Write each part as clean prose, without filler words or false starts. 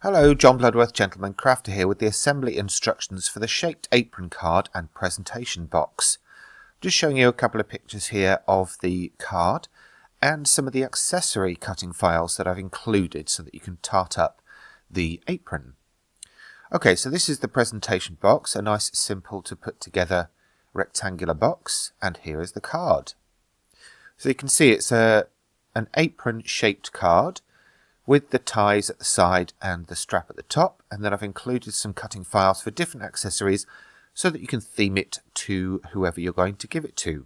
Hello, John Bloodworth, Gentleman Crafter here with the assembly instructions for the shaped apron card and presentation box. Just showing you a couple of pictures here of the card and some of the accessory cutting files that I've included so that you can tart up the apron. Okay, so this is the presentation box, a nice simple to put together rectangular box, and here is the card. So you can see it's an apron shaped card with the ties at the side and the strap at the top, and then I've included some cutting files for different accessories so that you can theme it to whoever you're going to give it to.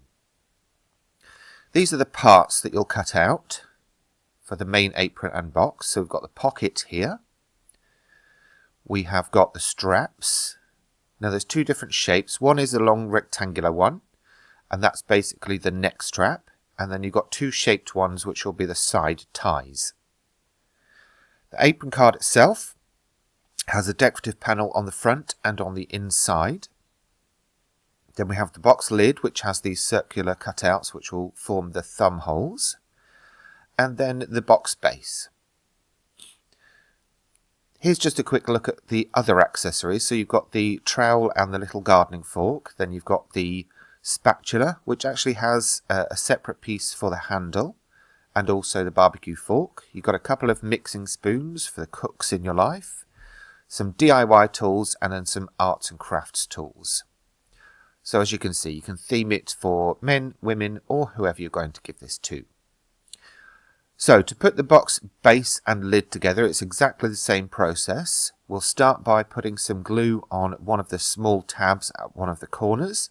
These are the parts that you'll cut out for the main apron and box. So we've got the pocket here. We have got the straps. Now there's two different shapes. One is a long rectangular one, and that's basically the neck strap, and then you've got two shaped ones which will be the side ties. The apron card itself has a decorative panel on the front and on the inside. Then we have the box lid, which has these circular cutouts which will form the thumb holes, and then the box base. Here's just a quick look at the other accessories. So you've got the trowel and the little gardening fork. Then you've got the spatula, which actually has a separate piece for the handle, and also the barbecue fork. You've got a couple of mixing spoons for the cooks in your life, some DIY tools, and then some arts and crafts tools. So as you can see, you can theme it for men, women, or whoever you're going to give this to. So to put the box base and lid together, it's exactly the same process. We'll start by putting some glue on one of the small tabs at one of the corners.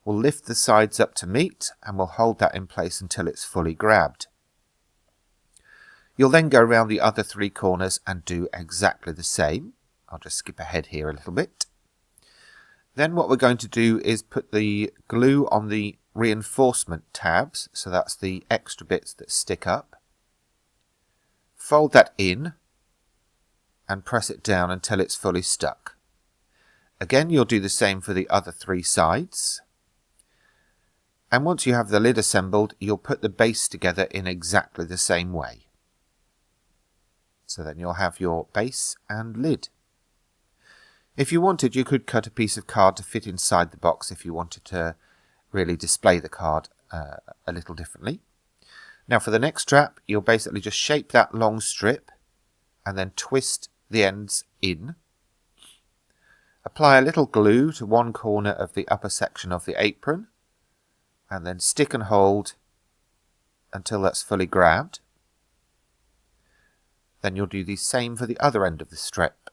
We'll lift the sides up to meet, and we'll hold that in place until it's fully grabbed. You'll then go around the other three corners and do exactly the same. I'll just skip ahead here a little bit. Then what we're going to do is put the glue on the reinforcement tabs, so that's the extra bits that stick up. Fold that in and press it down until it's fully stuck. Again, you'll do the same for the other three sides. And once you have the lid assembled, you'll put the base together in exactly the same way. So then you'll have your base and lid. If you wanted, you could cut a piece of card to fit inside the box if you wanted to really display the card a little differently. Now for the neck strap, you'll basically just shape that long strip and then twist the ends in. Apply a little glue to one corner of the upper section of the apron, and then stick and hold until that's fully grabbed. Then you'll do the same for the other end of the strip.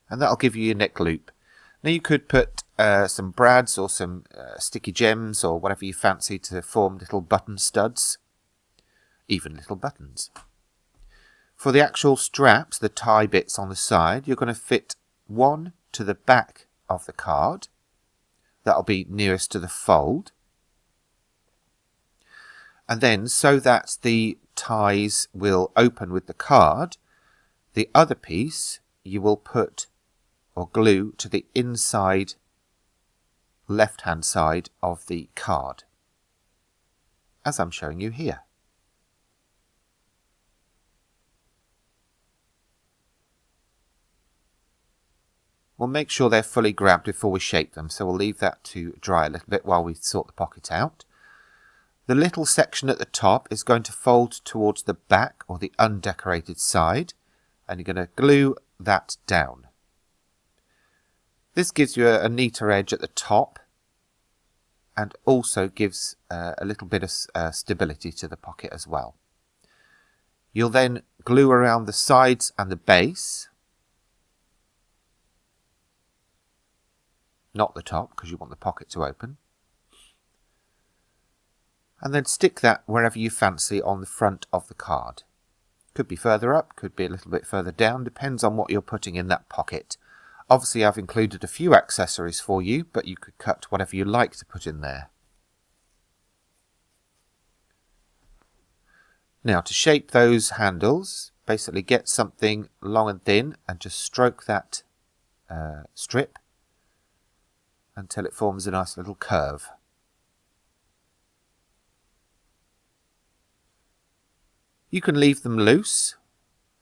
And that'll give you your neck loop. Now you could put some brads or some sticky gems or whatever you fancy to form little button studs, even little buttons. For the actual straps, the tie bits on the side, you're going to fit one to the back of the card. That'll be nearest to the fold. And then, so that the ties will open with the card, the other piece you will put or glue to the inside left-hand side of the card, as I'm showing you here. We'll make sure they're fully grabbed before we shape them, so we'll leave that to dry a little bit while we sort the pocket out. The little section at the top is going to fold towards the back or the undecorated side, and you're going to glue that down. This gives you a neater edge at the top and also gives a little bit of stability to the pocket as well. You'll then glue around the sides and the base, not the top because you want the pocket to open. And then stick that wherever you fancy on the front of the card. Could be further up, could be a little bit further down, depends on what you're putting in that pocket. Obviously I've included a few accessories for you, but you could cut whatever you like to put in there. Now to shape those handles, basically get something long and thin and just stroke that strip until it forms a nice little curve. You can leave them loose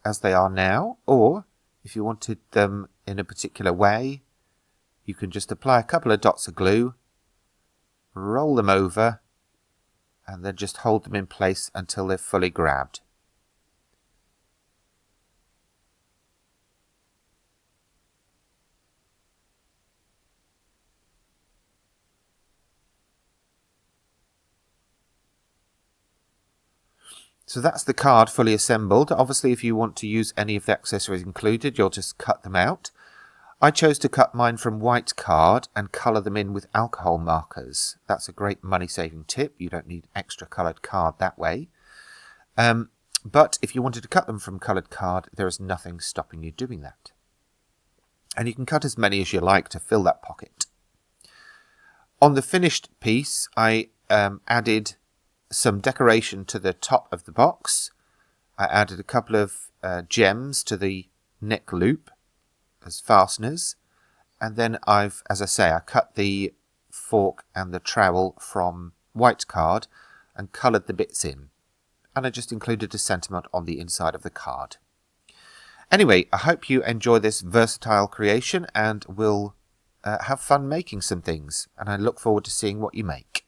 as they are now, or if you wanted them in a particular way, you can just apply a couple of dots of glue, roll them over, and then just hold them in place until they're fully grabbed. So that's the card fully assembled. Obviously, if you want to use any of the accessories included, you'll just cut them out. I chose to cut mine from white card and colour them in with alcohol markers. That's a great money-saving tip. You don't need extra coloured card that way. But if you wanted to cut them from coloured card, there is nothing stopping you doing that. And you can cut as many as you like to fill that pocket. On the finished piece, I added some decoration to the top of the box. I added a couple of gems to the neck loop as fasteners, and then I cut the fork and the trowel from white card and coloured the bits in, and I just included a sentiment on the inside of the card. Anyway, I hope you enjoy this versatile creation and will have fun making some things, and I look forward to seeing what you make.